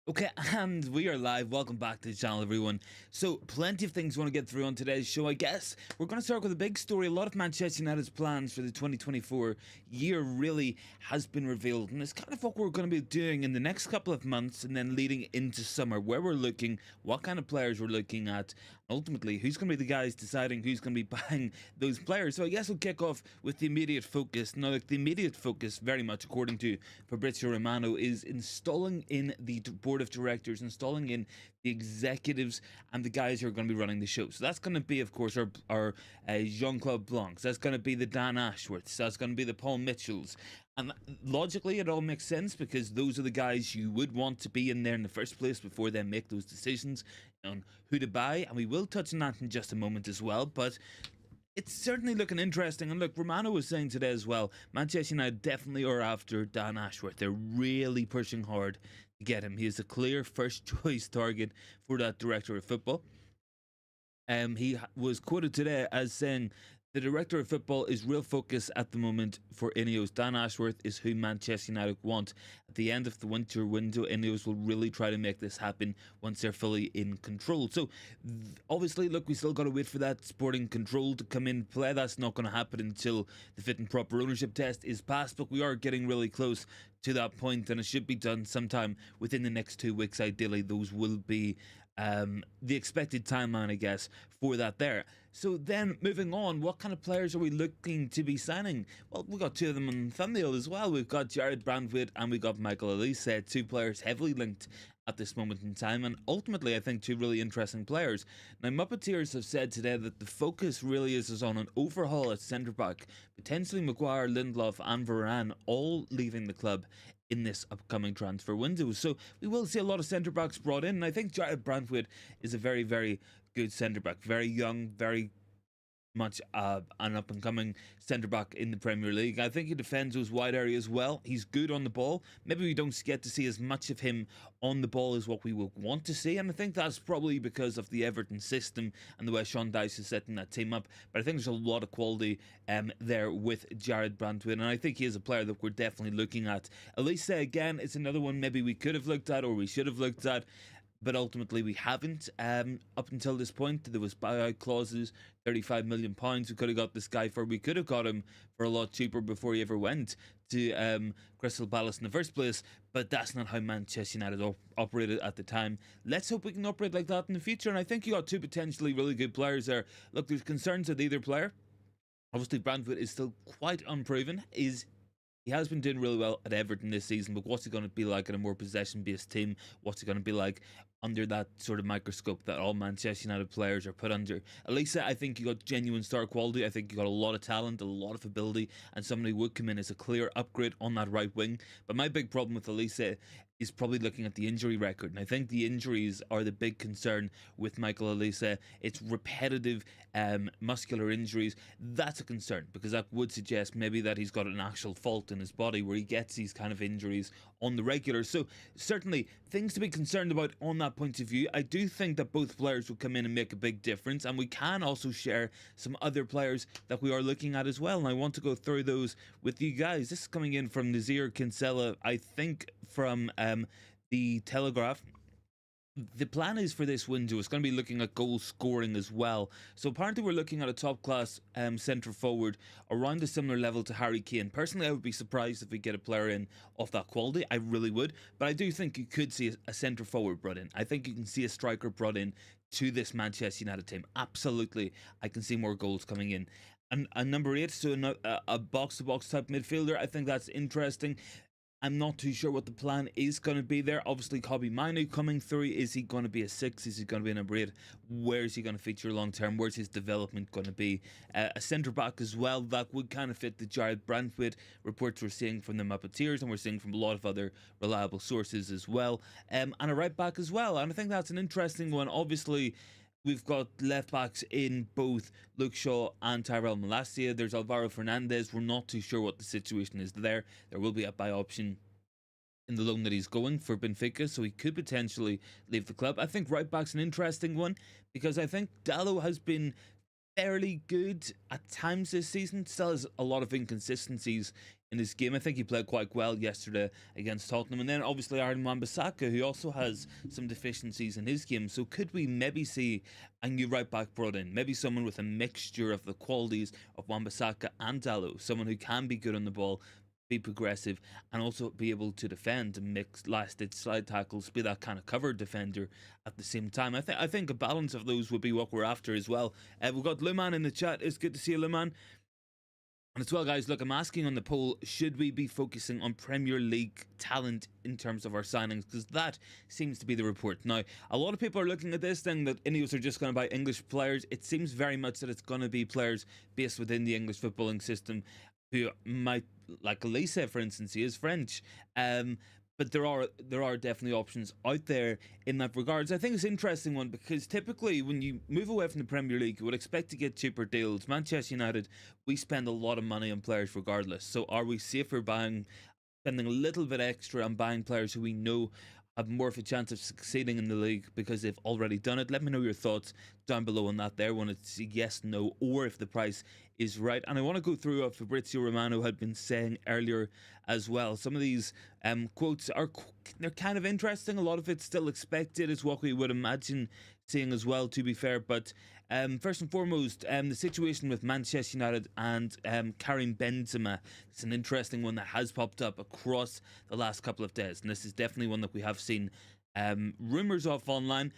Okay, and we are live. Welcome back to the channel, everyone. So, plenty of things we want to get through on today's show, I guess. We're going to start with a big story. A lot of Manchester United's plans for the 2024 year really has been revealed, and it's kind of what we're going to be doing in the next couple of months and then leading into summer, where we're looking, what kind of players we're looking at, ultimately who's going to be the guys deciding who's going to be buying those players. So I guess we'll kick off with the immediate focus. Now, the immediate focus, very much according to Fabrizio Romano, is installing in the board of directors, installing in the executives and the guys who are going to be running the show. So that's going to be, of course, our Jean-Claude Blancs. That's going to be the Dan Ashworths. That's going to be the Paul Mitchells. And logically, it all makes sense because those are the guys you would want to be in there in the first place before they make those decisions on who to buy. And we will touch on that in just a moment as well. But it's certainly looking interesting. And look, Romano was saying today as well, Manchester United definitely are after Dan Ashworth. They're really pushing hard to get him. He is a clear first choice target for that director of football. He was quoted today as saying, the director of football is real focus at the moment for INEOS. Dan Ashworth is who Manchester United want. At the end of the winter window, INEOS will really try to make this happen once they're fully in control. So, obviously, look, we still got to wait for that sporting control to come in play. That's not going to happen until the fit and proper ownership test is passed, but we are getting really close to that point, and it should be done sometime within the next 2 weeks. Ideally, those will be the expected timeline, I guess, for that there. So then, moving on, what kind of players are we looking to be signing? Well, we've got two of them on the thumbnail as well. We've got Jared Branthwaite and we got Michael Olise, two players heavily linked at this moment in time, and ultimately I think two really interesting players. Now, Muppeteers have said today that the focus really is on an overhaul at centre-back, potentially Maguire, Lindelof and Varane all leaving the club in this upcoming transfer window. So we will see a lot of centre-backs brought in, and I think Jared Branthwaite is a very, very good centre-back, very young, very much an up-and-coming centre-back in the Premier League. I think he defends those wide areas well. He's good on the ball. Maybe we don't get to see as much of him on the ball as what we would want to see, and I think that's probably because of the Everton system and the way Sean Dyche is setting that team up. But I think there's a lot of quality there with Jared Branthwaite, and I think he is a player that we're definitely looking at. Olise, again, it's another one maybe we could have looked at or we should have looked at, but ultimately we haven't. Up until this point, there was buyout clauses, £35 million we could have got this guy for. We could have got him for a lot cheaper before he ever went to Crystal Palace in the first place, but that's not how Manchester United operated at the time. Let's hope we can operate like that in the future, and I think you got two potentially really good players there. Look, there's concerns with either player. Obviously, Branthwaite is still quite unproven. He has been doing really well at Everton this season, but what's he going to be like in a more possession-based team? What's he going to be like under that sort of microscope that all Manchester United players are put under? Olise, I think you got genuine star quality. I think you got a lot of talent, a lot of ability, and somebody who would come in as a clear upgrade on that right wing. But my big problem with Olise is probably looking at the injury record, and I think the injuries are the big concern with Michael Olise. It's repetitive muscular injuries. That's a concern, because that would suggest maybe that he's got an actual fault in his body where he gets these kind of injuries on the regular. So certainly things to be concerned about on that point of view. I do think that both players will come in and make a big difference, and we can also share some other players that we are looking at as well, and I want to go through those with you guys. This is coming in from Nazir Kinsella, I think from the Telegraph. The plan is for this window, it's going to be looking at goal scoring as well. So apparently we're looking at a top class centre forward around a similar level to Harry Kane. Personally, I would be surprised if we get a player in of that quality. I really would. But I do think you could see a centre forward brought in. I think you can see a striker brought in to this Manchester United team. Absolutely. I can see more goals coming in. And number 8, so a box-to-box type midfielder. I think that's interesting. I'm not too sure what the plan is going to be there. Obviously, Kobbie Mainoo coming through. Is he going to be a 6? Is he going to be a number 8? Where is he going to feature long term? Where's his development going to be? A centre back as well. That would kind of fit the Jared Branthwaite reports we're seeing from the Muppeteers, and we're seeing from a lot of other reliable sources as well. And a right back as well. And I think that's an interesting one. Obviously, we've got left backs in both Luke Shaw and Tyrell Malacia. There's Alvaro Fernandez. We're not too sure what the situation is there. There will be a buy option in the loan that he's going for Benfica, so he could potentially leave the club. I think right back's an interesting one, because I think Dalot has been fairly good at times this season. Still has a lot of inconsistencies in his game. I think he played quite well yesterday against Tottenham. And then obviously Aaron Wan-Bissaka, who also has some deficiencies in his game. So could we maybe see a new right back brought in? Maybe someone with a mixture of the qualities of Wan-Bissaka and Dalot. Someone who can be good on the ball, be progressive, and also be able to defend and mix last-ditch slide tackles, be that kind of covered defender at the same time. I think a balance of those would be what we're after as well. We've got Luman in the chat. It's good to see you, Luman. And as well, guys, look, I'm asking on the poll, should we be focusing on Premier League talent in terms of our signings? Because that seems to be the report. Now, a lot of people are looking at this thing that INEOS are just going to buy English players. It seems very much that it's going to be players based within the English footballing system who might, like Olise, for instance, he is French. But there are definitely options out there in that regards. I think it's an interesting one because typically when you move away from the Premier League, you would expect to get cheaper deals. Manchester United, we spend a lot of money on players regardless. So are we safer spending a little bit extra on buying players who we know have more of a chance of succeeding in the league because they've already done it? Let me know your thoughts down below on that there, when it's yes, no, or if the price is right. And I want to go through what Fabrizio Romano had been saying earlier as well. Some of these quotes they're kind of interesting. A lot of it's still expected, is what we would imagine seeing as well, to be fair. But first and foremost, the situation with Manchester United and Karim Benzema. It's an interesting one that has popped up across the last couple of days, and this is definitely one that we have seen rumours of online.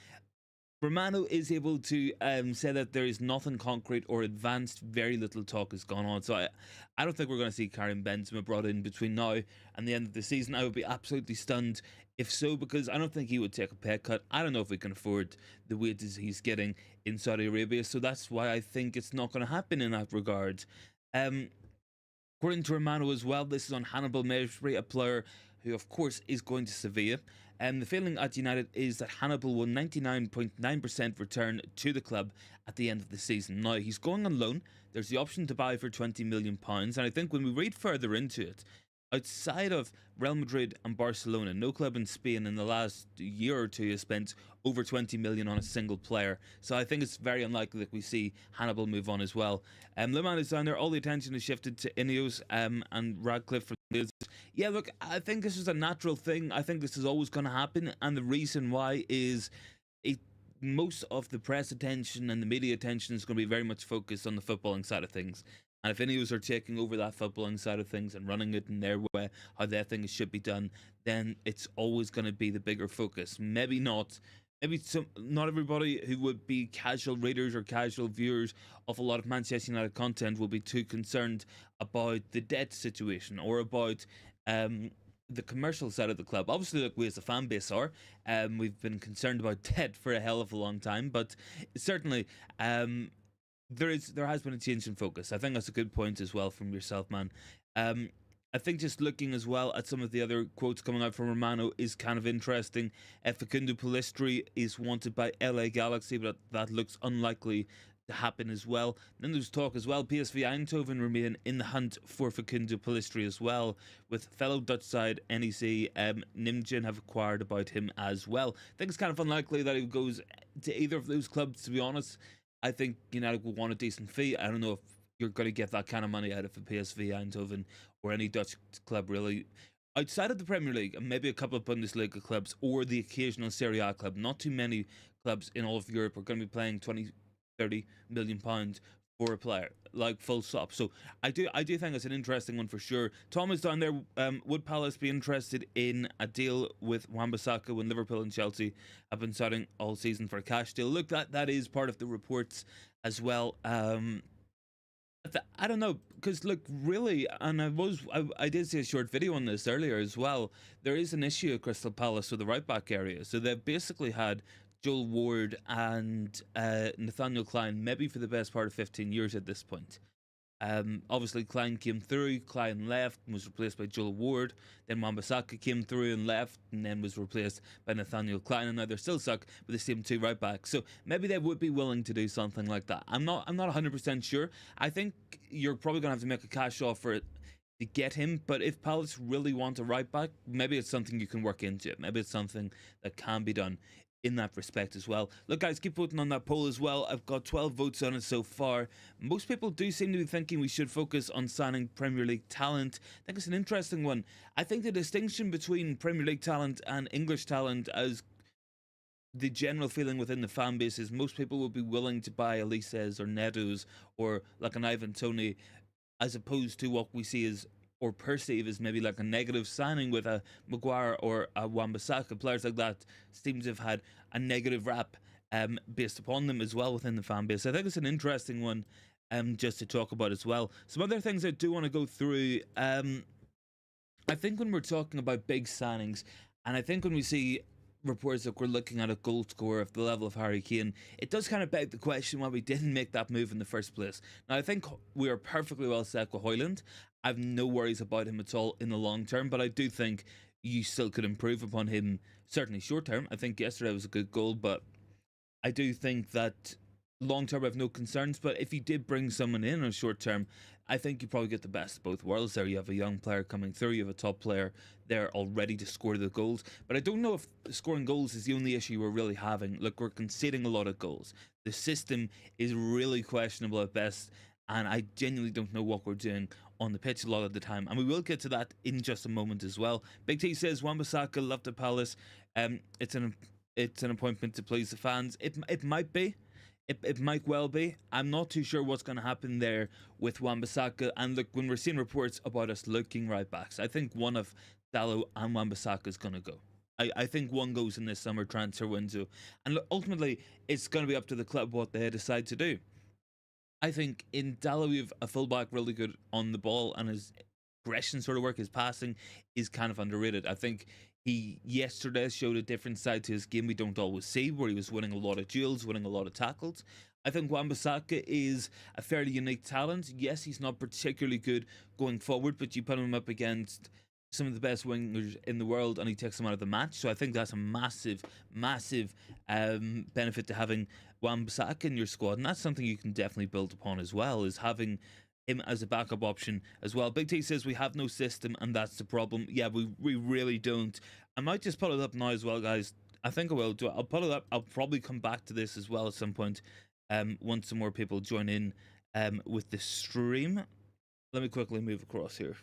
Romano is able to say that there is nothing concrete or advanced. Very little talk has gone on. So I don't think we're going to see Karim Benzema brought in between now and the end of the season. I would be absolutely stunned if so, because I don't think he would take a pay cut. I don't know if we can afford the wages he's getting in Saudi Arabia. So that's why I think it's not going to happen in that regard. According to Romano as well, this is on Hannibal Mejbri, a player who of course is going to Sevilla. And the feeling at United is that Hannibal will 99.9% return to the club at the end of the season. Now, he's going on loan. There's the option to buy for £20 million. And I think when we read further into it, outside of Real Madrid and Barcelona, no club in Spain in the last year or two has spent over 20 million on a single player. So I think it's very unlikely that we see Hannibal move on as well. Le Mans is down there. All the attention is shifted to INEOS and Ratcliffe from this. Yeah, look, I think this is a natural thing. I think this is always going to happen. And the reason why is most of the press attention and the media attention is going to be very much focused on the footballing side of things. And if INEOS are taking over that footballing side of things and running it in their way, how their things should be done, then it's always going to be the bigger focus. Maybe not everybody who would be casual readers or casual viewers of a lot of Manchester United content will be too concerned about the debt situation or about the commercial side of the club. Obviously, like we as a fan base are, we've been concerned about debt for a hell of a long time, but certainly there has been a change in focus. I think that's a good point as well from yourself, man. I think just looking as well at some of the other quotes coming out from Romano is kind of interesting. Facundo Pellistri is wanted by LA Galaxy, but that looks unlikely to happen as well. Then there's talk as well, PSV Eindhoven remain in the hunt for Facundo Pellistri as well, with fellow Dutch side NEC Nimjin have acquired about him as well. I think it's kind of unlikely that he goes to either of those clubs, to be honest. I think United will want a decent fee. I don't know if you're going to get that kind of money out of a PSV Eindhoven or any Dutch club really. Outside of the Premier League, and maybe a couple of Bundesliga clubs or the occasional Serie A club, not too many clubs in all of Europe are going to be playing 20, 30 million pounds for a player, like full stop. So I do think it's an interesting one for sure. Tom is down there. Would Palace be interested in a deal with Wan-Bissaka when Liverpool and Chelsea have been starting all season for a cash deal? Look, that is part of the reports as well. I don't know, because look, really, and I did see a short video on this earlier as well. There is an issue at Crystal Palace with the right back area. So they've basically had Joel Ward and Nathaniel Klein maybe for the best part of 15 years at this point. Obviously Klein came through, Klein left and was replaced by Joel Ward. Then Wan-Bissaka came through and left and then was replaced by Nathaniel Klein, and now they're still stuck with the same two right backs. So maybe they would be willing to do something like that. I'm not 100% sure. I think you're probably going to have to make a cash offer to get him, but if Palace really want a right back, maybe it's something you can work into it. Maybe it's something that can be done. in that respect as well. Look, guys, keep voting on that poll as well. I've got 12 votes on it so far. Most people do seem to be thinking we should focus on signing Premier League talent. I think it's an interesting one. I think the distinction between Premier League talent and English talent, as the general feeling within the fan base, is most people will be willing to buy Olises or Netos or like an Ivan Toney, as opposed to what we see as or perceive as maybe like a negative signing with a Maguire or a Wan-Bissaka. Players like that seem to have had a negative rap based upon them as well within the fan base. I think it's an interesting one just to talk about as well. Some other things I do want to go through. I think when we're talking about big signings, and I think when we see reports that we're looking at a goal scorer of the level of Harry Kane, it does kind of beg the question why we didn't make that move in the first place. Now, I think we are perfectly well set with Højlund. I have no worries about him at all in the long term, but I do think you still could improve upon him, certainly short term. I think yesterday was a good goal, but I do think that long term I have no concerns. But if you did bring someone in on short term, I think you probably get the best of both worlds there. You have a young player coming through, you have a top player there already to score the goals. But I don't know if scoring goals is the only issue we're really having. Look, we're conceding a lot of goals. The system is really questionable at best, and I genuinely don't know what we're doing on the pitch a lot of the time. And we will get to that in just a moment as well. Big T says Wan-Bissaka left the Palace. It's an appointment to please the fans. It might be. It might well be. I'm not too sure what's going to happen there with Wan-Bissaka. And look, when we're seeing reports about us looking right backs, I think one of Dalot and Wan-Bissaka is going to go. I think one goes in this summer transfer window. And look, ultimately, it's going to be up to the club what they decide to do. I think in Dalot, we have a fullback really good on the ball, and his aggression sort of work, his passing is kind of underrated. I think he yesterday showed a different side to his game we don't always see, where he was winning a lot of duels, winning a lot of tackles. I think Wan-Bissaka is a fairly unique talent. Yes, he's not particularly good going forward, but you put him up against some of the best wingers in the world and he takes them out of the match. So I think that's a massive, massive benefit to having Wan-Bissaka in your squad. And that's something you can definitely build upon as well, is having him as a backup option as well. Big T says we have no system and that's the problem. Yeah, we really don't. I might just pull it up now as well, guys. I think I will do it. I'll pull it up. I'll probably come back to this as well at some point once some more people join in with the stream. Let me quickly move across here.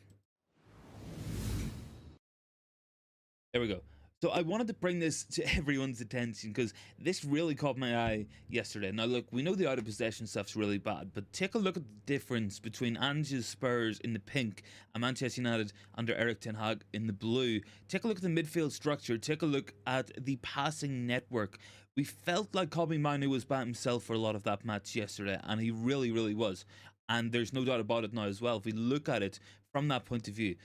There we go. So I wanted to bring this to everyone's attention because this really caught my eye yesterday. Now look, we know the out of possession stuff's really bad, but take a look at the difference between Ange's Spurs in the pink and Manchester United under Erik ten Hag in the blue. Take a look at the midfield structure. Take a look at the passing network. We felt like Kobbie Mainoo was by himself for a lot of that match yesterday, and he really, really was. And there's no doubt about it now as well. If we look at it from that point of view,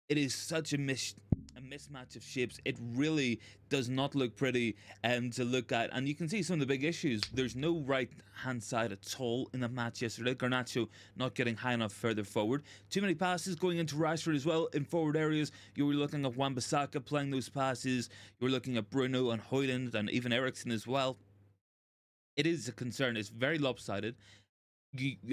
it is such a mismatch of shapes. It really does not look pretty to look at, and you can see some of the big issues. There's no right hand side at all in the match yesterday. Garnacho not getting high enough further forward. Too many passes going into Rashford as well in forward areas. You were looking at Wan-Bissaka playing those passes. You were looking at Bruno and Højlund and even Eriksen as well. It is a concern. It's very lopsided.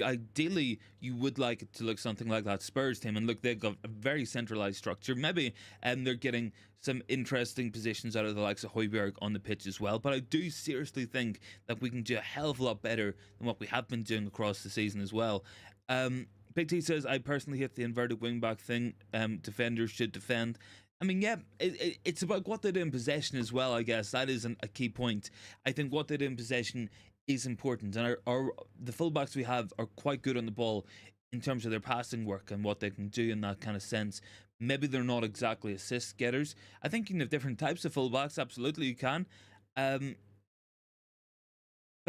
Ideally, you would like it to look something like that Spurs team, and look, they've got a very centralized structure. Maybe they're getting some interesting positions out of the likes of Højbjerg on the pitch as well. But I do seriously think that we can do a hell of a lot better than what we have been doing across the season as well. Big T says, I personally hate the inverted wingback thing. Defenders should defend. I mean, yeah, it's about what they do in possession as well, I guess. That is a key point. I think what they do in possession is important, and the fullbacks we have are quite good on the ball in terms of their passing work and what they can do in that kind of sense. Maybe they're not exactly assist getters. I think you can have different types of fullbacks. Absolutely, you can. But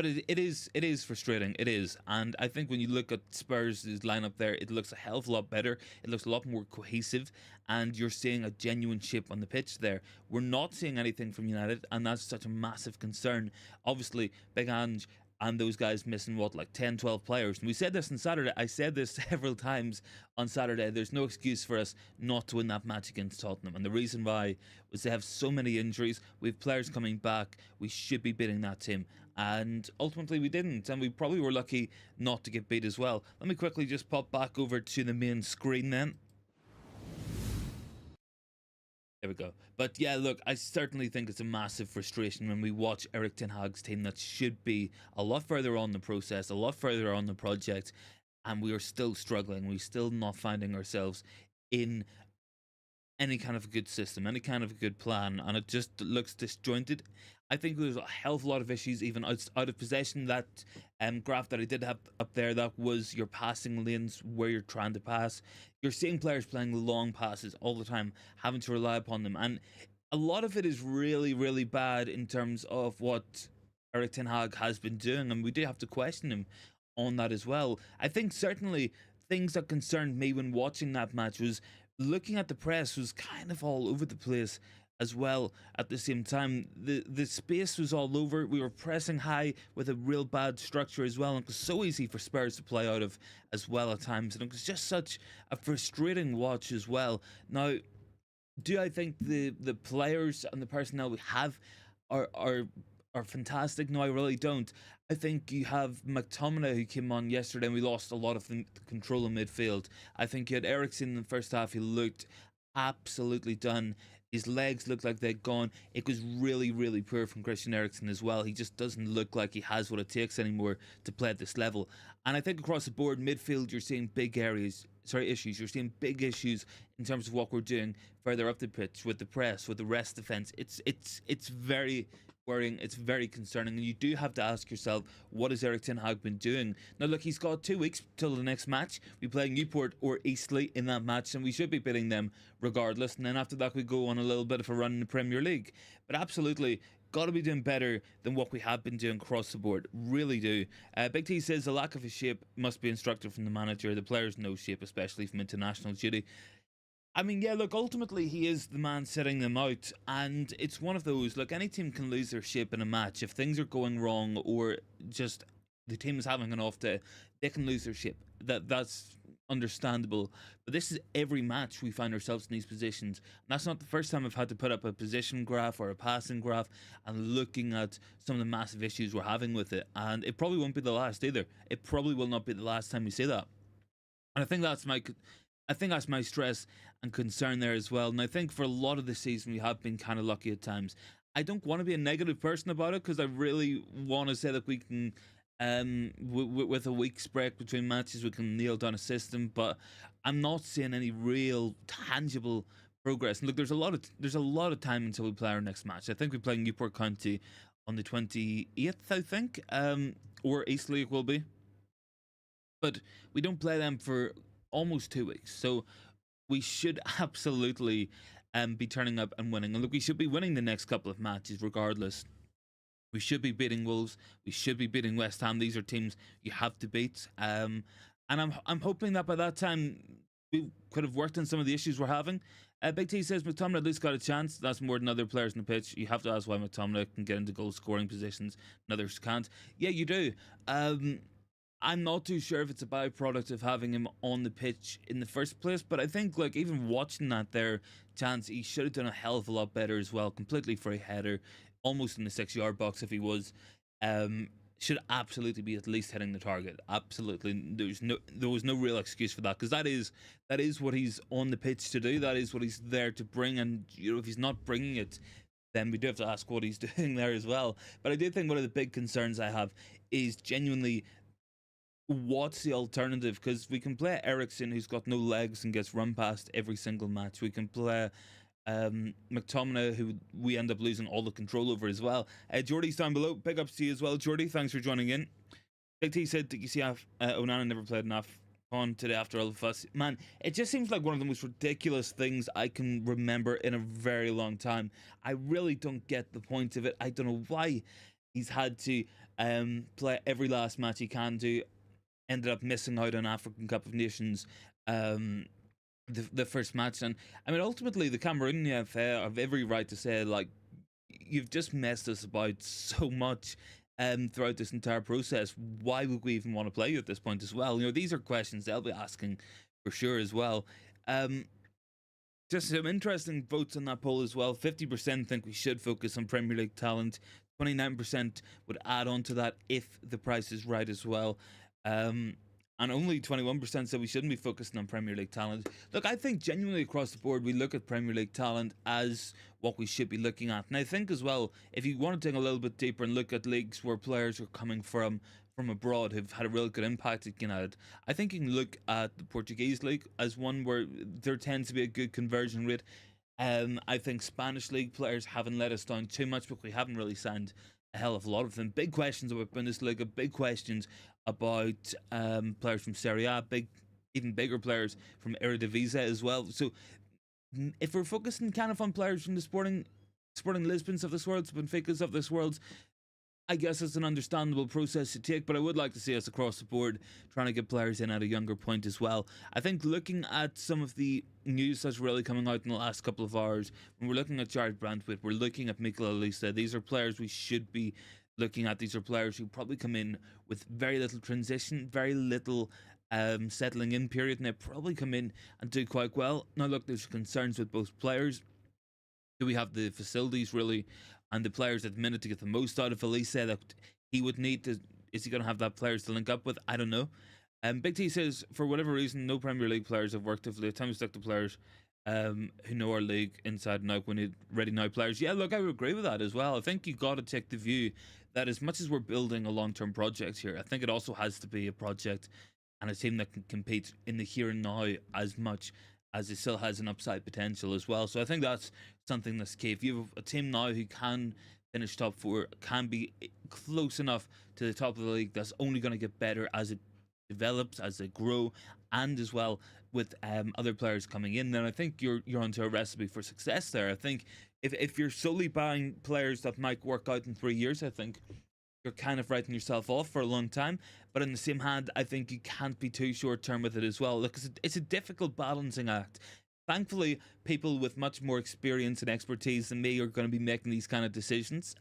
it is frustrating. It is. And I think when you look at Spurs' lineup there, it looks a hell of a lot better. It looks a lot more cohesive. And you're seeing a genuine chip on the pitch there. We're not seeing anything from United. And that's such a massive concern. Obviously, Big Ange and those guys missing, what, like 10, 12 players. And we said this on Saturday. I said this several times on Saturday. There's no excuse for us not to win that match against Tottenham. And the reason why was they have so many injuries. We have players coming back. We should be beating that team. And ultimately we didn't. And we probably were lucky not to get beat as well. Let me quickly just pop back over to the main screen then. There we go. But yeah, look, I certainly think it's a massive frustration when we watch Eric Ten Hag's team that should be a lot further on the process, a lot further on the project, and we are still struggling. We're still not finding ourselves in any kind of a good system, any kind of a good plan, and it just looks disjointed. I think there's a hell of a lot of issues even out of possession. That graph that I did have up there, that was your passing lanes where you're trying to pass. You're seeing players playing long passes all the time, having to rely upon them, and a lot of it is really, really bad in terms of what Eric Ten Hag has been doing, and we do have to question him on that as well. I think certainly things that concerned me when watching that match was looking at the press was kind of all over the place as well. At the same time, the space was all over. We were pressing high with a real bad structure as well, and it was so easy for Spurs to play out of as well at times, and it was just such a frustrating watch as well. Now, do I think the players and the personnel we have are are are fantastic? No, I really don't. I think you have McTominay, who came on yesterday, and we lost a lot of the control in midfield. I think you had Ericsson in the first half. He looked absolutely done. His legs looked like they'd gone. It was really, really poor from Christian Eriksen as well. He just doesn't look like he has what it takes anymore to play at this level. And I think across the board, midfield, you're seeing big issues. You're seeing big issues in terms of what we're doing further up the pitch with the press, with the rest defense. It's very worrying. It's very concerning, and you do have to ask yourself, what has Eric Ten Hag been doing? Now, look, he's got 2 weeks till the next match. We play Newport or Eastleigh in that match, and we should be beating them regardless. And then after that, we go on a little bit of a run in the Premier League. But absolutely, got to be doing better than what we have been doing across the board. Really do. Big T says the lack of a shape must be instructed from the manager. The players no shape, especially from international duty. I mean, yeah, look, ultimately he is the man setting them out, and it's one of those, look, any team can lose their shape in a match. If things are going wrong or just the team is having an off day, they can lose their shape. That's understandable. But this is every match we find ourselves in these positions. And that's not the first time I've had to put up a position graph or a passing graph and looking at some of the massive issues we're having with it. And it probably won't be the last either. It probably will not be the last time we say that. And I think that's my stress and concern there as well. And I think for a lot of the season, we have been kind of lucky at times. I don't want to be a negative person about it because I really want to say that we can, with a week's break between matches, we can nail down a system. But I'm not seeing any real tangible progress. And look, there's a lot of time until we play our next match. I think we play Newport County on the 28th, I think, or Eastleigh will be. But we don't play them for almost 2 weeks. So we should absolutely be turning up and winning. And look, we should be winning the next couple of matches regardless. We should be beating Wolves. We should be beating West Ham. These are teams you have to beat. And I'm hoping that by that time we could have worked on some of the issues we're having. Big T says McTominay at least got a chance. That's more than other players in the pitch. You have to ask why McTominay can get into goal scoring positions and others can't. Yeah, you do. I'm not too sure if it's a byproduct of having him on the pitch in the first place, but I think, like, even watching that there chance, he should have done a hell of a lot better as well. Completely free header, almost in the 6-yard box if he was. Should absolutely be at least hitting the target. Absolutely, there was no real excuse for that because that is what he's on the pitch to do. That is what he's there to bring, and you know, if he's not bringing it, then we do have to ask what he's doing there as well. But I do think one of the big concerns I have is genuinely, what's the alternative? Because we can play Ericsson, who's got no legs and gets run past every single match. We can play McTominay, who we end up losing all the control over as well. Jordy's down below. Big ups to you as well, Jordy. Thanks for joining in. Big T said, did you see Onana never played enough on today after all the fuss? Man, it just seems like one of the most ridiculous things I can remember in a very long time. I really don't get the point of it. I don't know why he's had to play every last match he can do. Ended up missing out on African Cup of Nations, the first match. And I mean, ultimately, the Cameroonian FA have every right to say, like, you've just messed us about so much throughout this entire process. Why would we even want to play you at this point as well? You know, these are questions they'll be asking for sure as well. Just some interesting votes on that poll as well. 50% think we should focus on Premier League talent. 29% would add on to that if the price is right as well. and only 21% said we shouldn't be focusing on Premier League talent. Look, I think genuinely across the board, we look at Premier League talent as what we should be looking at. And I think as well, if you want to dig a little bit deeper and look at leagues where players are coming from abroad who've had a real good impact at United, I think you can look at the Portuguese league as one where there tends to be a good conversion rate. I think Spanish league players haven't let us down too much, but we haven't really signed a hell of a lot of them. Big questions about Bundesliga, big questions about players from Serie A, even bigger players from Eredivisie as well. So if we're focusing kind of on players from the Sporting Lisbons of this world, Benficas of this world, I guess it's an understandable process to take, but I would like to see us across the board trying to get players in at a younger point as well. I think looking at some of the news that's really coming out in the last couple of hours, when we're looking at Jared Branthwaite, we're looking at Mikel Olise, these are players we should be looking at. These are players who probably come in with very little transition, very little settling in period, and they probably come in and do quite well. Now look, there's concerns with both players. Do we have the facilities really and the players at the minute to get the most out of Elise that he would need to? Is he going to have that players to link up with? I don't know. Big T says, for whatever reason, no Premier League players have worked with the time to stick to players who know our league inside and out. We need ready now players. Yeah, look, I would agree with that as well. I think you got to take the view that as much as we're building a long-term project here, I think it also has to be a project and a team that can compete in the here and now as much as it still has an upside potential as well. So I think that's something that's key. If you have a team now who can finish top four, can be close enough to the top of the league, that's only going to get better as it develops, as they grow, and as well with other players coming in, then I think you're onto a recipe for success there. I think if you're solely buying players that might work out in 3 years, I think you're kind of writing yourself off for a long time. But in the same hand, I think you can't be too short term with it as well. Look, it's a difficult balancing act. Thankfully, people with much more experience and expertise than me are going to be making these kind of decisions.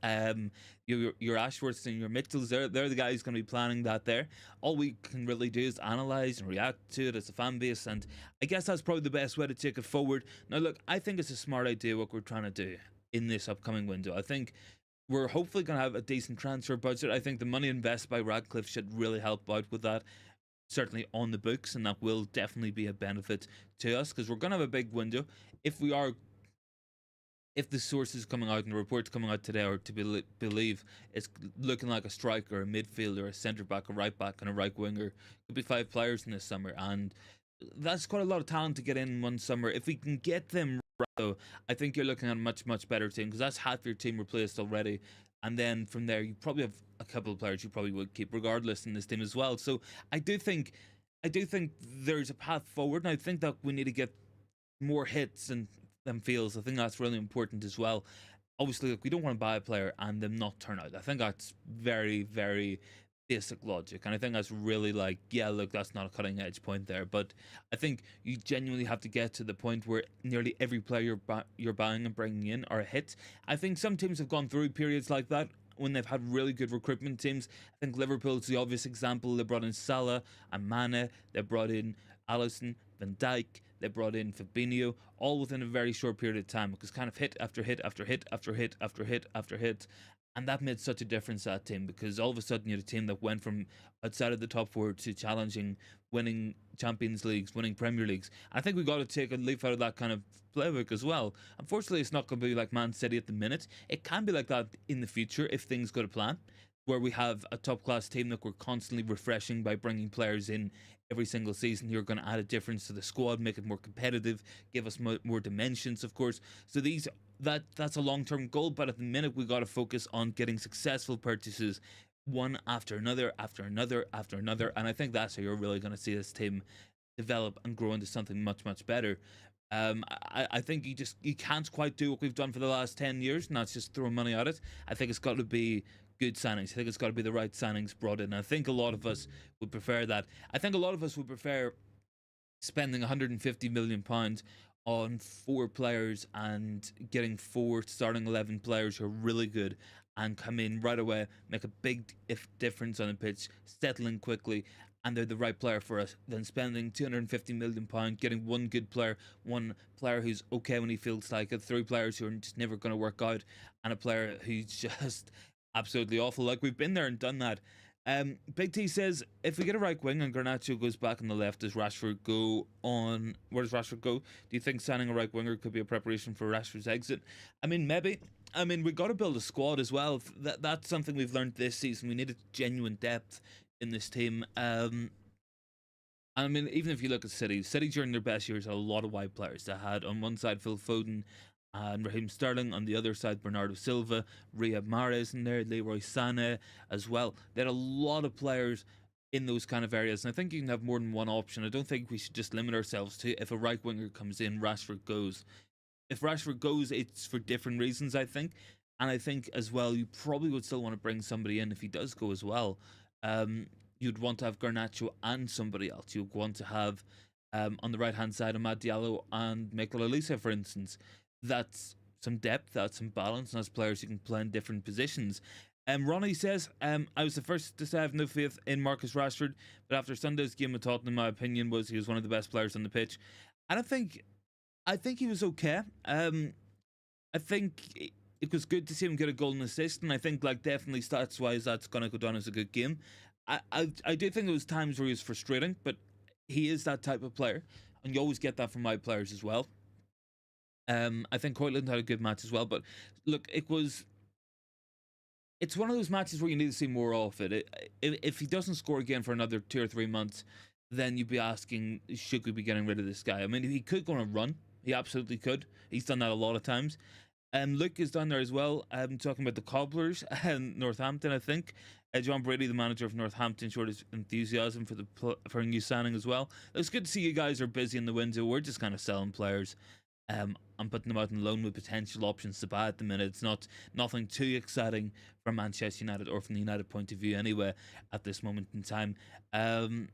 Your Ashworths and your Mitchells, they're the guys going to be planning that there. All we can really do is analyse and react to it as a fan base, and I guess that's probably the best way to take it forward. Now, look, I think it's a smart idea what we're trying to do in this upcoming window. I think we're hopefully going to have a decent transfer budget. I think the money invested by Ratcliffe should really help out with that, certainly on the books, and that will definitely be a benefit to us because we're going to have a big window. If the sources coming out and the reports coming out today are to believe, it's looking like a striker, a midfielder, a centre back, a right back, and a right winger. Could be 5 players in this summer, and that's quite a lot of talent to get in one summer. If we can get them right, though, I think you're looking at a much better team because that's half your team replaced already. And then from there, you probably have a couple of players you probably would keep regardless in this team as well. So I do think there's a path forward, and I think that we need to get more hits and them feels. I think that's really important as well. Obviously, look, we don't want to buy a player and them not turn out. I think that's very basic logic, and I think that's really like, yeah, look, that's not a cutting edge point there, but I think you genuinely have to get to the point where nearly every player you're buying and bringing in are a hit. I think some teams have gone through periods like that when they've had really good recruitment teams. I think Liverpool's the obvious example. They brought in Salah and Mane, they brought in Alisson, Van Dijk, they brought in Fabinho, all within a very short period of time, because kind of hit after hit after hit after hit after hit after hit. And that made such a difference to that team, because all of a sudden you had a team that went from outside of the top four to challenging, winning Champions Leagues, winning Premier Leagues. And I think we got to take a leaf out of that kind of playbook as well. Unfortunately, it's not going to be like Man City at the minute. It can be like that in the future if things go to plan, where we have a top class team that we're constantly refreshing by bringing players in every single season. You're going to add a difference to the squad, make it more competitive, give us more dimensions, of course. So that's a long-term goal, but at the minute we got to focus on getting successful purchases, one after another after another after another, and I think that's how you're really going to see this team develop and grow into something much better. I think you can't quite do what we've done for the last 10 years, and that's just throw money at it. I think it's got to be good signings. I think it's got to be the right signings brought in. I think a lot of us would prefer that. I think a lot of us would prefer spending £150 million on 4 players and getting 4 starting 11 players who are really good and come in right away, make a big difference on the pitch, settling quickly, and they're the right player for us, than spending £250 million, getting one good player, one player who's okay when he feels like it, 3 players who are just never going to work out, and a player who's just absolutely awful. Like, we've been there and done that. Big T says, if we get a right wing and Garnacho goes back on the left, does Rashford go on? Where does Rashford go? Do you think signing a right winger could be a preparation for Rashford's exit? I mean, maybe. I mean, we got to build a squad as well. That's something we've learned this season. We needed genuine depth in this team. I mean, even if you look at City during their best years had a lot of wide players. They had on one side Phil Foden and Raheem Sterling, on the other side Bernardo Silva, Riyad Mahrez in there, Leroy Sané as well. They had a lot of players in those kind of areas, and I think you can have more than one option. I don't think we should just limit ourselves to if a right winger comes in, Rashford goes. If Rashford goes, it's for different reasons, I think. And I think as well, you probably would still want to bring somebody in if he does go as well. You'd want to have Garnacho and somebody else. You'd want to have on the right hand side Amad Diallo and Mikel Olise, for instance. That's some depth, that's some balance, and that's players who can play in different positions. Ronnie says, I was the first to say I have no faith in Marcus Rashford, but after Sunday's game with Tottenham, my opinion was he was one of the best players on the pitch. And I think he was okay. I think it was good to see him get a goal and assist, and I think like definitely stats wise that's gonna go down as a good game. I do think there was times where he was frustrating, but he is that type of player, and you always get that from my players as well. I think Hoyland had a good match as well, but look, it's one of those matches where you need to see more of it. If he doesn't score again for another 2 or 3 months, then you'd be asking, should we be getting rid of this guy? I mean, he could go on a run. He absolutely could. He's done that a lot of times. Luke is down there as well, talking about the Cobblers and Northampton, I think. John Brady, the manager of Northampton, showed his enthusiasm for a new signing as well. It's good to see you guys are busy in the window. We're just kind of selling players. I'm putting them out on loan with potential options to buy at the minute. It's nothing too exciting from Manchester United or from the United point of view anyway at this moment in time. Who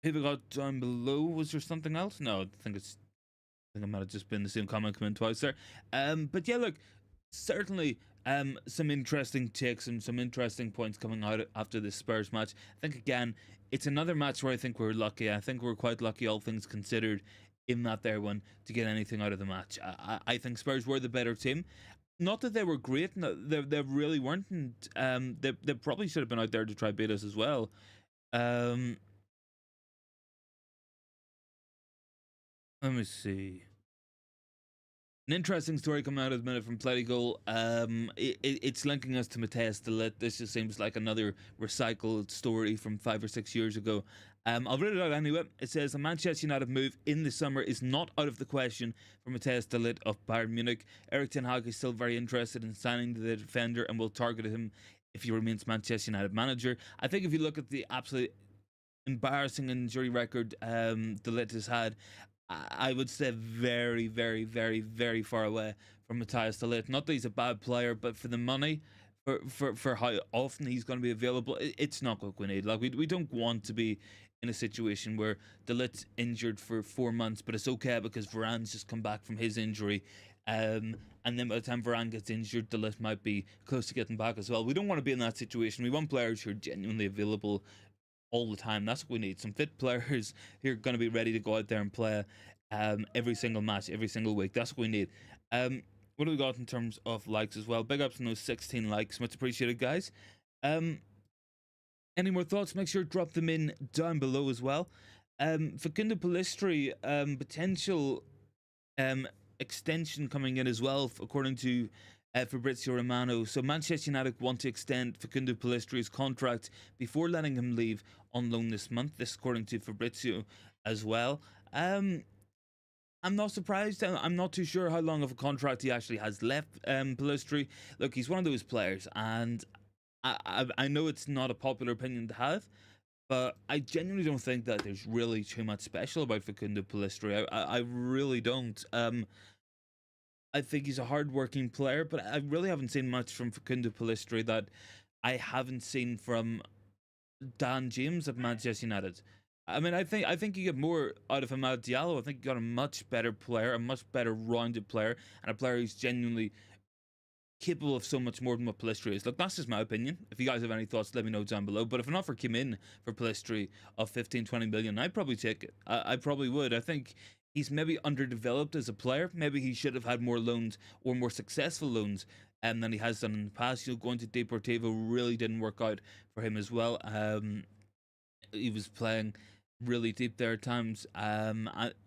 we got down below? Was there something else? No, I think it might have just been the same comment coming twice there. But yeah, look, certainly some interesting takes and some interesting points coming out after this Spurs match. I think again, it's another match where I think we're lucky. I think we're quite lucky, all things considered, in that there one to get anything out of the match. I think Spurs were the better team. Not that they were great, no, they really weren't, and they probably should have been out there to try beat us as well. Let me see. An interesting story coming out at the minute from Plentygoal. It's linking us to Matthias de Ligt. This just seems like another recycled story from 5 or 6 years ago. I'll read it out anyway. It says, a Manchester United move in the summer is not out of the question for Matthias de Ligt of Bayern Munich. Erik ten Hag is still very interested in signing the defender and will target him if he remains Manchester United manager. I think if you look at the absolute embarrassing injury record de Ligt has had, I would say very, very, very, very far away from Matthias de Ligt. Not that he's a bad player, but for the money, for how often he's going to be available, it's not what we need. Like we don't want to be in a situation where de Ligt's injured for 4 months, but it's okay because Varane's just come back from his injury. And then by the time Varane gets injured, de Ligt might be close to getting back as well. We don't want to be in that situation. We want players who are genuinely available all the time. That's what we need. Some fit players who are going to be ready to go out there and play every single match, every single week. That's what we need. What do we got in terms of likes as well? Big ups on those 16 likes. Much appreciated, guys. Any more thoughts? Make sure to drop them in down below as well. Facundo Pellistri, potential extension coming in as well, according to Fabrizio Romano. So Manchester United want to extend Facundo Pellistri's contract before letting him leave on loan this month. This according to Fabrizio as well. I'm not surprised. I'm not too sure how long of a contract he actually has left. Pellistri, look, he's one of those players, and I know it's not a popular opinion to have, but I genuinely don't think that there's really too much special about Facundo Pellistri. I really don't. I think he's a hard-working player, but I really haven't seen much from Facundo Pellistri that I haven't seen from Dan James at Manchester United. I mean, I think you get more out of Amad Diallo. I think you got a much better player, a much better rounded player, and a player who's genuinely capable of so much more than what Pellistri is. Look, that's just my opinion. If you guys have any thoughts, let me know down below. But if an offer came in for Pellistri of 15-20 million, I'd probably take it. I probably would. I think he's maybe underdeveloped as a player. Maybe he should have had more loans or more successful loans than he has done in the past. Going to Deportivo really didn't work out for him as well. He was playing really deep there at times.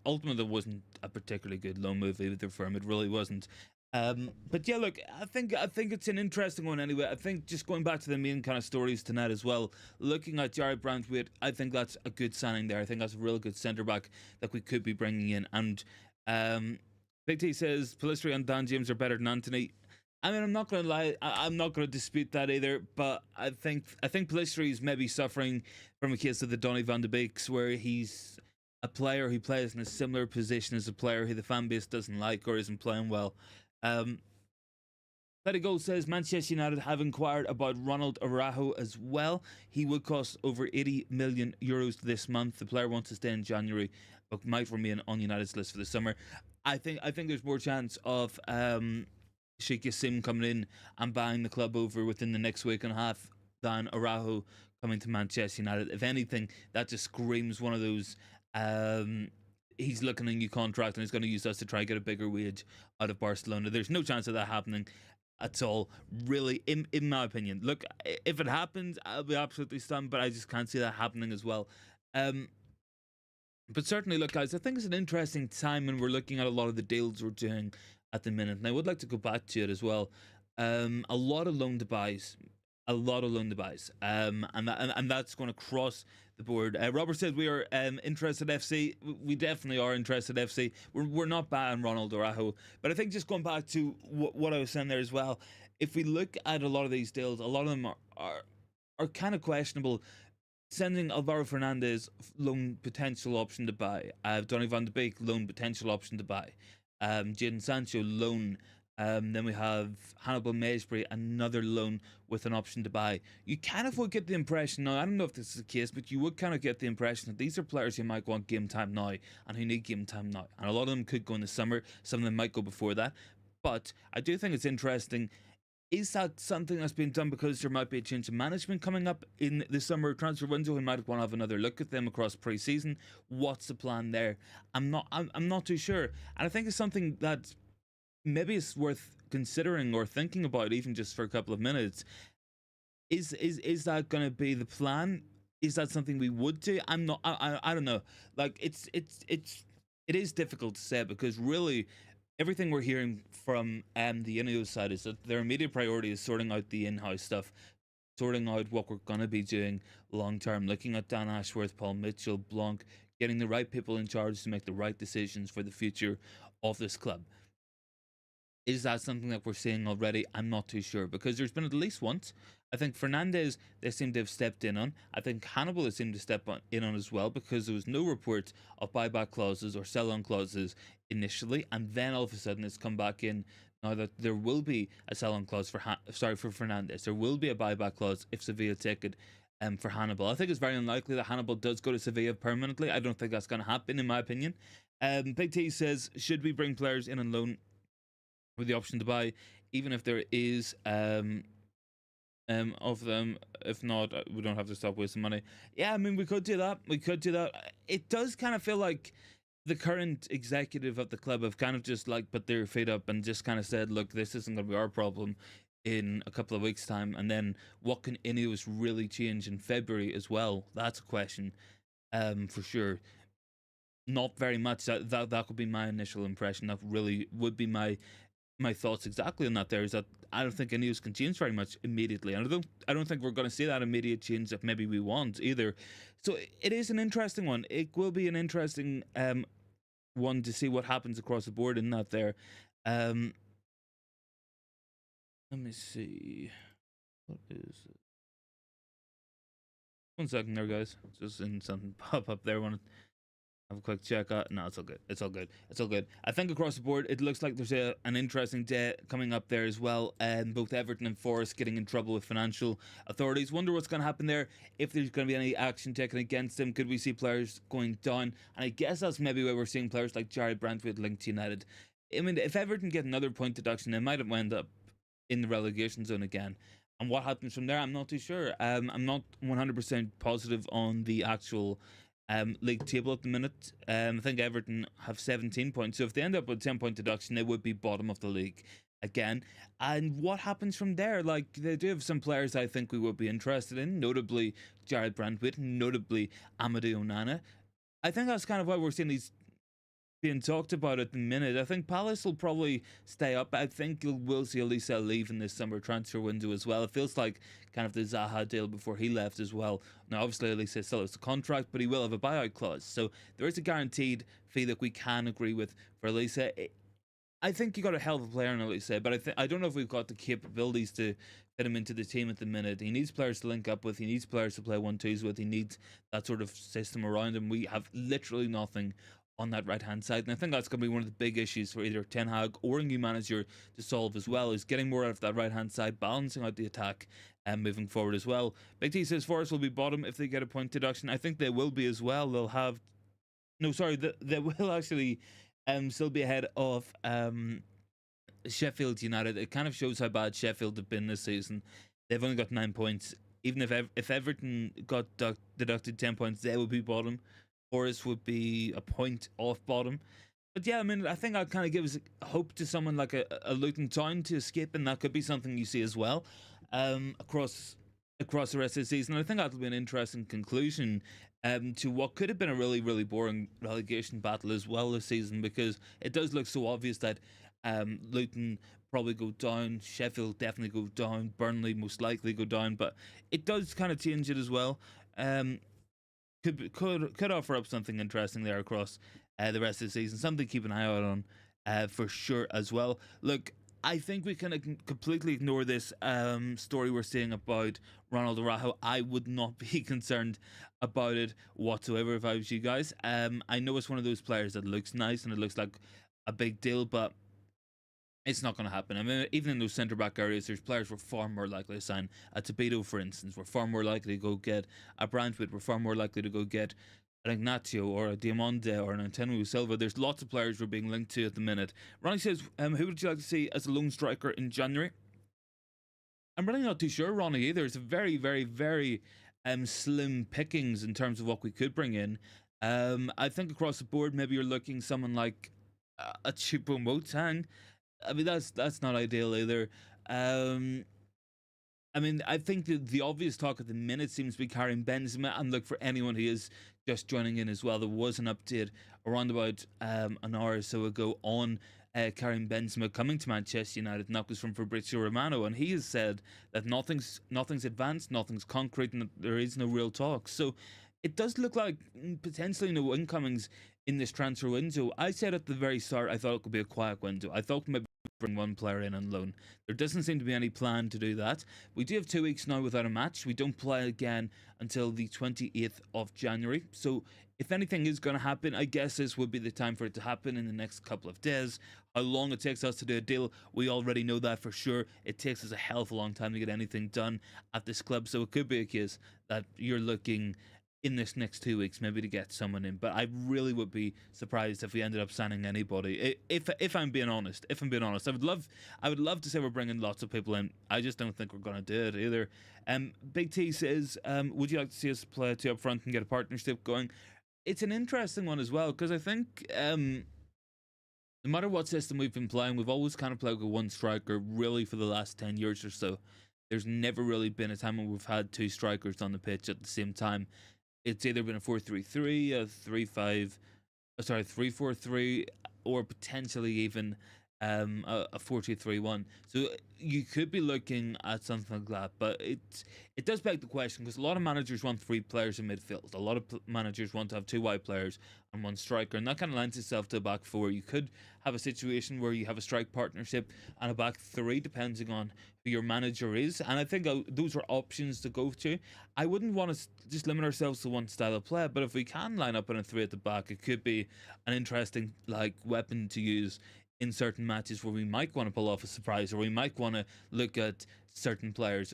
Ultimately, it wasn't a particularly good loan move either for him. It really wasn't. But yeah, look, I think it's an interesting one anyway. I think just going back to the main kind of stories tonight as well, looking at Jared Branthwaite, I think that's a good signing there. I think that's a real good centre back that we could be bringing in. And Big T says Pellistri and Dan James are better than Anthony. I mean, I'm not going to lie. I'm not going to dispute that either. But I think Pellistri is maybe suffering from a case of the Donny van de Beeks, where he's a player who plays in a similar position as a player who the fan base doesn't like or isn't playing well. Let It Go says Manchester United have inquired about Ronald Araujo as well. He would cost over 80 million euros this month. The player wants to stay in January, but might remain on United's list for the summer. I think there's more chance of Sheikh Yassim coming in and buying the club over within the next week and a half than Araujo coming to Manchester United. If anything, that just screams one of those. He's looking at a new contract and he's going to use us to try and get a bigger wage out of Barcelona. There's no chance of that happening at all, really, in my opinion. Look, if it happens, I'll be absolutely stunned, but I just can't see that happening as well. But certainly, look, guys, I think it's an interesting time when we're looking at a lot of the deals we're doing at the minute. And I would like to go back to it as well. A lot of loan to buys. And that's going to cross the board. Robert said we are interested FC. We definitely are interested FC. We're not buying Ronald Araujo, but I think just going back to what I was saying there as well, if we look at a lot of these deals, a lot of them are kind of questionable. Sending Alvaro Fernandez, loan potential option to buy. Donny van de Beek, loan potential option to buy. Jadon Sancho, loan. Then we have Hannibal Mejbri, another loan with an option to buy. You kind of would get the impression, now I don't know if this is the case, but you would kind of get the impression that these are players who might want game time now and who need game time now. And a lot of them could go in the summer, some of them might go before that. But I do think it's interesting. Is that something that's being done because there might be a change of management coming up in the summer transfer window? We might want to have another look at them across pre-season. What's the plan there? I'm not too sure. And I think it's something that maybe it's worth considering or thinking about, even just for a couple of minutes. Is that going to be the plan? Is that something we would do? I don't know. Like it is difficult to say, because really everything we're hearing from the INEOS side is that their immediate priority is sorting out the in-house stuff, sorting out what we're going to be doing long term, looking at Dan Ashworth, Paul Mitchell, Blanc, getting the right people in charge to make the right decisions for the future of this club. Is that something that we're seeing already? I'm not too sure, because there's been at least once. I think Fernandez, they seem to have stepped in on. I think Hannibal has seemed to step in on as well, because there was no report of buyback clauses or sell-on clauses initially, and then all of a sudden it's come back in now that there will be a sell-on clause for Fernandez. There will be a buyback clause if Sevilla take it for Hannibal. I think it's very unlikely that Hannibal does go to Sevilla permanently. I don't think that's going to happen, in my opinion. Big T says, should we bring players in on loan with the option to buy, even if there is of them? If not, we don't have to stop wasting money. Yeah, I mean, we could do that. It does kind of feel like the current executive of the club have kind of just like put their feet up and just kind of said, look, this isn't going to be our problem in a couple of weeks' time. And then what can INEOS really change in February as well? That's a question, for sure. Not very much. That could be my initial impression. That really would be my thoughts exactly on that. There is that I don't think INEOS can change very much immediately, and I don't think we're going to see that immediate change that maybe we want either. So it is an interesting one. It will be an interesting one to see what happens across the board in that there. Let me see. What is it? 1 second there, guys. Just in something pop up there. Want to have a quick check out. No, it's all good. It's all good. It's all good. I think across the board, it looks like there's an interesting day coming up there as well. Both Everton and Forest getting in trouble with financial authorities. Wonder what's going to happen there. If there's going to be any action taken against them, could we see players going down? And I guess that's maybe where we're seeing players like Jared Branthwaite linked to United. I mean, if Everton get another point deduction, they might end up in the relegation zone again. And what happens from there, I'm not too sure. I'm not 100% positive on the actual league table at the minute. I think Everton have 17 points. So if they end up with 10-point deduction, they would be bottom of the league again. And what happens from there? Like, they do have some players I think we would be interested in, notably Jared Branthwaite, notably Amadou Onana. I think that's kind of why we're seeing these being talked about at the minute. I think Palace will probably stay up. I think we'll see Olise leave in this summer transfer window as well. It feels like kind of the Zaha deal before he left as well. Now, obviously, Olise still has a contract, but he will have a buyout clause. So there is a guaranteed fee that we can agree with for Olise. I think you got a hell of a player in Olise, but I don't know if we've got the capabilities to fit him into the team at the minute. He needs players to link up with. He needs players to play 1-2s with. He needs that sort of system around him. We have literally nothing on that right hand side, and I think that's going to be one of the big issues for either Ten Hag or a new manager to solve as well, is getting more out of that right hand side, balancing out the attack and moving forward as well. Big T says Forest will be bottom if they get a point deduction. I think they will be as well. They'll have no, sorry, they will actually still be ahead of Sheffield United. It kind of shows how bad Sheffield have been this season. They've only got 9 points. Even if Everton got deducted 10 points, they would be bottom. Forest would be a point off bottom. But yeah, I mean, I think that kind of gives hope to someone like a Luton Town to escape, and that could be something you see as well across the rest of the season. And I think that'll be an interesting conclusion to what could have been a really, really boring relegation battle as well this season, because it does look so obvious that Luton probably go down, Sheffield definitely go down, Burnley most likely go down, but it does kind of change it as well. Could offer up something interesting there across the rest of the season. Something to keep an eye out on for sure as well. Look, I think we can completely ignore this story we're seeing about Ronald Araujo. I would not be concerned about it whatsoever if I was you guys. I know it's one of those players that looks nice and it looks like a big deal, but it's not going to happen. I mean, even in those centre-back areas, there's players we're far more likely to sign. A Tabedo, for instance, we're far more likely to go get. A Branthwaite, we're far more likely to go get an Ignacio or a Diamonde or an Antonio Silva. There's lots of players we're being linked to at the minute. Ronnie says, who would you like to see as a lone striker in January? I'm really not too sure, Ronnie, either. It's a very, very, very slim pickings in terms of what we could bring in. I think across the board, maybe you're looking someone like a Choupo-Moting. I mean, that's not ideal either. I mean, I think the obvious talk at the minute seems to be Karim Benzema, and look, for anyone who is just joining in as well, there was an update around about an hour or so ago on Karim Benzema coming to Manchester United, and that was from Fabrizio Romano, and he has said that nothing's advanced, nothing's concrete, and there is no real talk. So it does look like potentially no incomings in this transfer window. I said at the very start I thought it could be a quiet window. I thought maybe bring one player in on loan. There doesn't seem to be any plan to do that. We do have 2 weeks now without a match. We don't play again until the 28th of January. So if anything is going to happen, I guess this would be the time for it to happen in the next couple of days. How long it takes us to do a deal, we already know that for sure. It takes us a hell of a long time to get anything done at this club. So it could be a case that you're looking in this next 2 weeks maybe to get someone in, but I really would be surprised if we ended up signing anybody. If I'm being honest, I would love to say we're bringing lots of people in. I just don't think we're going to do it either. Big T says, would you like to see us play 2 up front and get a partnership going? It's an interesting one as well, because I think no matter what system we've been playing, we've always kind of played with one striker really for the last 10 years or so. There's never really been a time when we've had 2 strikers on the pitch at the same time. It's either been a 4-3-3, a 3-4-3, or potentially even a 4-2-3-1. So you could be looking at something like that, but it does beg the question, because a lot of managers want 3 players in midfield. A lot of managers want to have 2 wide players and 1 striker, and that kind of lends itself to a back 4. You could have a situation where you have a strike partnership and a back 3, depending on who your manager is, and I think those are options to go to. I wouldn't want to just limit ourselves to one style of play, but if we can line up on a 3 at the back, it could be an interesting weapon to use in certain matches where we might want to pull off a surprise, or we might want to look at certain players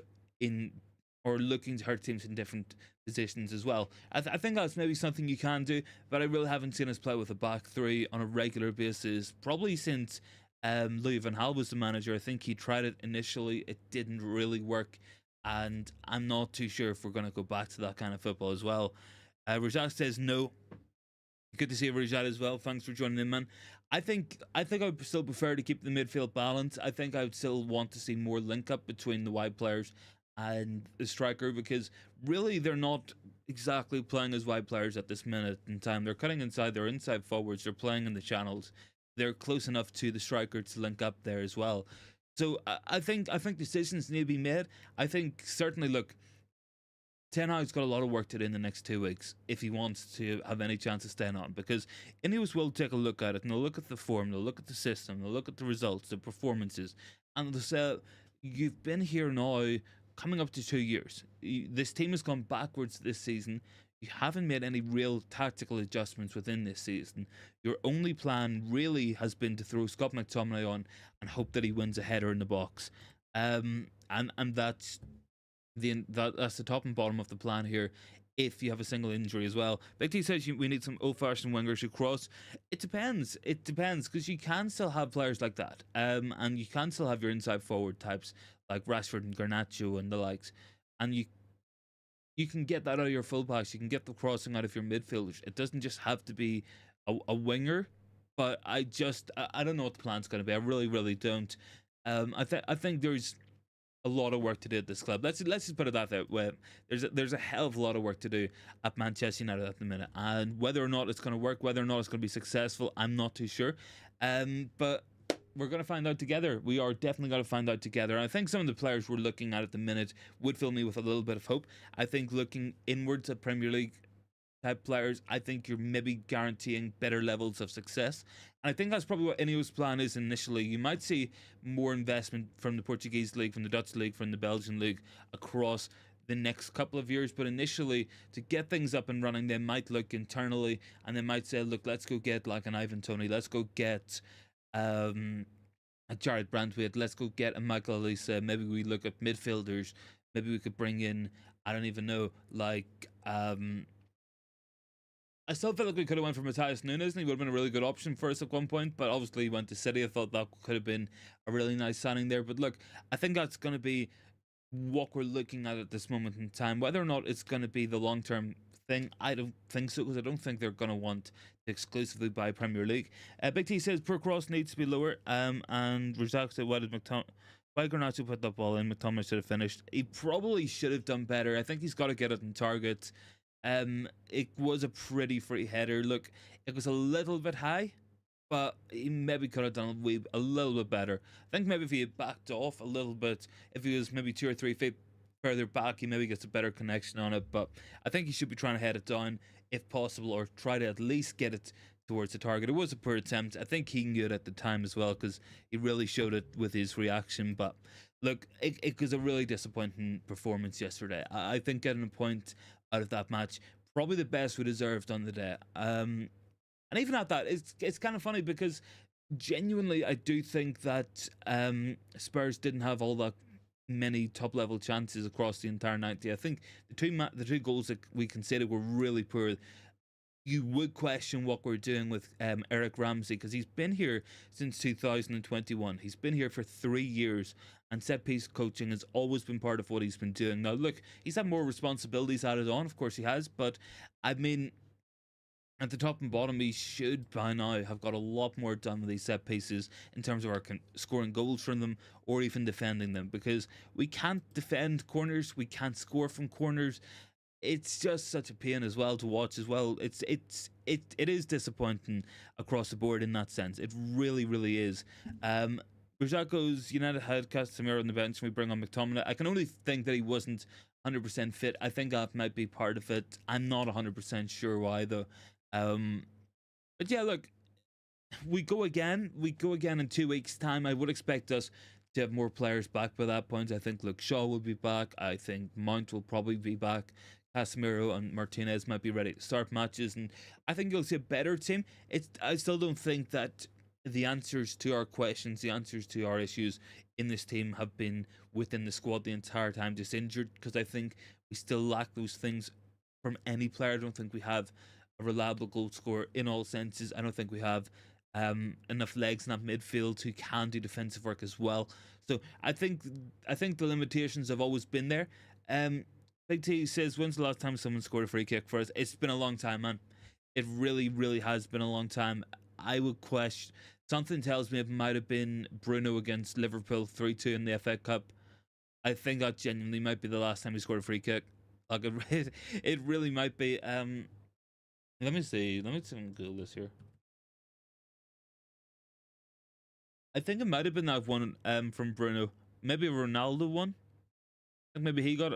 or looking to hurt teams in different positions as well. I think that's maybe something you can do, but I really haven't seen us play with a back 3 on a regular basis probably since Louis van Gaal was the manager. I think he tried it initially, it didn't really work, and I'm not too sure if we're going to go back to that kind of football as well. Rajat says no. Good to see you, Rajat, as well. Thanks for joining in, man. I would still prefer to keep the midfield balance. I think I would still want to see more link up between the wide players and the striker, because really they're not exactly playing as wide players at this minute in time. They're cutting inside, they're inside forwards, they're playing in the channels. They're close enough to the striker to link up there as well. So I think decisions need to be made. I think certainly, look, Ten Hag's got a lot of work to do in the next 2 weeks if he wants to have any chance of staying on, because INEOS will take a look at it and they'll look at the form, they'll look at the system, they'll look at the results, the performances, and they'll say, you've been here now coming up to 2 years. This team has gone backwards this season. You haven't made any real tactical adjustments within this season. Your only plan really has been to throw Scott McTominay on and hope that he wins a header in the box. And that's the top and bottom of the plan here. If you have a single injury as well, Big T says we need some old-fashioned wingers who cross. It depends. It depends, because you can still have players like that, and you can still have your inside forward types like Rashford and Garnacho and the likes, and you can get that out of your fullbacks. You can get the crossing out of your midfielders. It doesn't just have to be a winger. But I don't know what the plan's going to be. I really don't. I think there's a lot of work to do at this club. Let's just put it that way. There's a hell of a lot of work to do at Manchester United at the minute, and whether or not it's going to work, whether or not it's going to be successful, I'm not too sure. But we're going to find out together. We are definitely going to find out together. And I think some of the players we're looking at the minute would fill me with a little bit of hope. I think looking inwards at Premier League type players, I think you're maybe guaranteeing better levels of success. And I think that's probably what INEOS' plan is initially. You might see more investment from the Portuguese league, from the Dutch league, from the Belgian league across the next couple of years. But initially, to get things up and running, they might look internally and they might say, look, let's go get like an Ivan Toney, let's go get a Jared Branthwaite, let's go get a Michael Olise. Maybe we look at midfielders. Maybe we could bring in, I don't even know, like I still feel like we could have went for Matthias Nunes, and he would have been a really good option for us at one point. But obviously, he went to City. I thought that could have been a really nice signing there. But look, I think that's going to be what we're looking at this moment in time. Whether or not it's going to be the long-term thing, I don't think so, because I don't think they're going to want to exclusively buy Premier League. Big T says per cross needs to be lower. And Razak said, why Garnacho put that ball in? McTominay should have finished. He probably should have done better. I think he's got to get it in target. It was a pretty free header. Look, it was a little bit high, but he maybe could have done a little bit better. I think maybe if he had backed off a little bit, if he was maybe 2 or 3 feet further back, he maybe gets a better connection on it. But I think he should be trying to head it down if possible, or try to at least get it towards the target. It was a poor attempt. I think he knew it at the time as well, because he really showed it with his reaction. But look, it was a really disappointing performance yesterday. I think getting a point out of that match, probably the best we deserved on the day. And even at that, it's kind of funny, because genuinely I do think that Spurs didn't have all that many top level chances across the entire 90. I think the two goals that we conceded were really poor. You would question what we're doing with Eric Ramsey, because he's been here since 2021. He's been here for 3 years, and set piece coaching has always been part of what he's been doing. Now, look, he's had more responsibilities added on, of course he has, but I mean, at the top and bottom, he should by now have got a lot more done with these set pieces in terms of our scoring goals from them, or even defending them, because we can't defend corners, we can't score from corners. It's just such a pain as well to watch as well. It is disappointing across the board in that sense. It really is. Rajat goes, United had Casemiro on the bench and we bring on McTominay. I can only think that he wasn't 100% fit. I think that might be part of it. I'm not 100% sure why though. But yeah, look, we go again in 2 weeks time. I would expect us to have more players back by that point. I think Luke Shaw will be back. I think Mount will probably be back. Casemiro and Martinez might be ready to start matches, and I think you'll see a better team. I still don't think that the answers to our questions, the answers to our issues in this team have been within the squad the entire time, just injured, because I think we still lack those things from any player. I don't think we have a reliable goal scorer in all senses. I don't think we have enough legs in that midfield who can do defensive work as well. So I think the limitations have always been there. Big T says, when's the last time someone scored a free kick for us? It's been a long time, man. It really, really has been a long time. I would question. Something tells me it might have been Bruno against Liverpool 3-2 in the FA Cup. I think that genuinely might be the last time he scored a free kick. Like it really might be. Let me see. Let me Google this here. I think it might have been that one from Bruno. Maybe a Ronaldo one. Maybe he got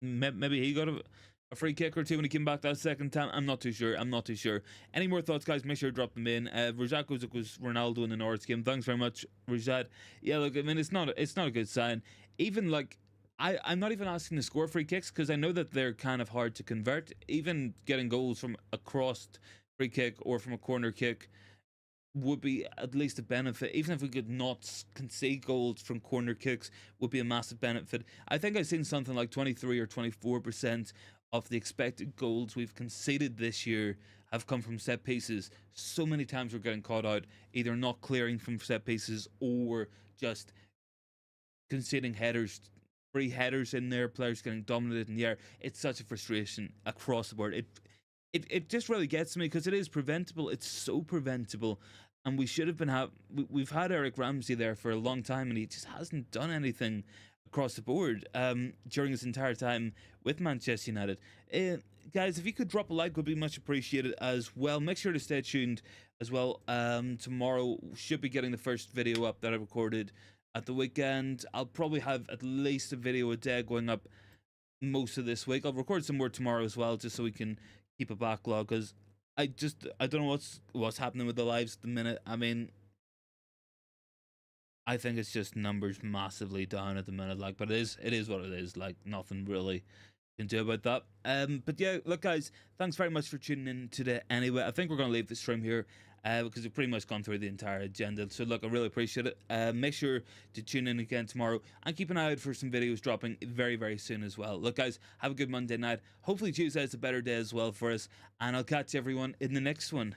maybe he got a free kick or two when he came back that second time. I'm not too sure. I'm not too sure. Any more thoughts, guys? Make sure to drop them in. Rajat goes, it was Ronaldo in the Norwich game. Thanks very much, Rajat. Yeah, look, I mean, it's not a good sign. Even like, I'm not even asking to score free kicks because I know that they're kind of hard to convert. Even getting goals from a crossed free kick or from a corner kick would be at least a benefit. Even if we could not concede goals from corner kicks, would be a massive benefit. I think I've seen something like 23 or 24% of the expected goals we've conceded this year have come from set pieces. So many times we're getting caught out, either not clearing from set pieces or just conceding headers, free headers in there, players getting dominated in the air. It's such a frustration across the board. It just really gets me because it is preventable. It's so preventable, and we should have been we've had Eric Ramsey there for a long time, and he just hasn't done anything across the board during his entire time with Manchester United. Guys, if you could drop a like, would be much appreciated as well. Make sure to stay tuned as well. Tomorrow should be getting the first video up that I recorded at the weekend. I'll probably have at least a video a day going up most of this week. I'll record some more tomorrow as well, just so we can keep a backlog, because I don't know what's happening with the lives at the minute. I mean, I think it's just numbers massively down at the minute, like, but it is what it is. Like, nothing really can do about that. But yeah, look, guys, thanks very much for tuning in today. Anyway, I think we're gonna leave the stream here because we've pretty much gone through the entire agenda. So look, I really appreciate it. Make sure to tune in again tomorrow and keep an eye out for some videos dropping very, very soon as well. Look, guys, have a good Monday night. Hopefully Tuesday is a better day as well for us, and I'll catch everyone in the next one.